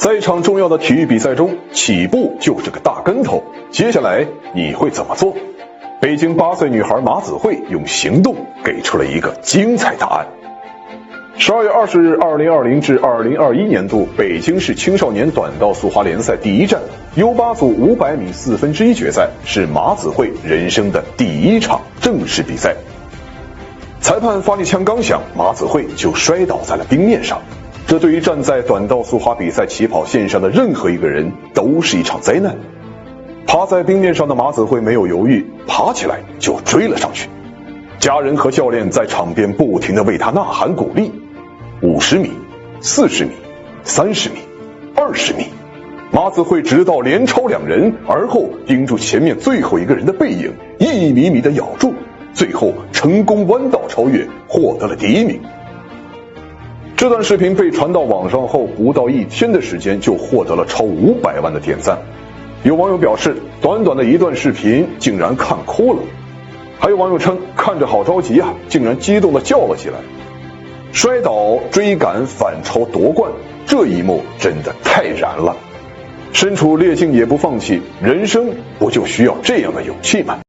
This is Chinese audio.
在一场重要的体育比赛中，起步就是个大跟头，接下来你会怎么做？北京8岁女孩马子慧用行动给出了一个精彩答案。12月20日，2020至2021年度北京市青少年短道速滑联赛第一站 U8 组500米1/4决赛是马子慧人生的第一场正式比赛。裁判发力枪刚响，马子慧就摔倒在了冰面上。这对于站在短道速滑比赛起跑线上的任何一个人都是一场灾难。趴在冰面上的马子慧没有犹豫，爬起来就追了上去。家人和教练在场边不停地为他呐喊鼓励。50米、40米、30米、20米，马子慧直到连超2人，而后盯住前面最后一个人的背影，一米米地咬住，最后成功弯道超越，获得了第1名。这段视频被传到网上后，不到1天的时间就获得了超500万的点赞。有网友表示，短短的一段视频竟然看哭了。还有网友称，看着好着急啊，竟然激动地叫了起来。摔倒、追赶、反超夺冠，这一幕真的太燃了。身处劣境也不放弃，人生不就需要这样的勇气吗？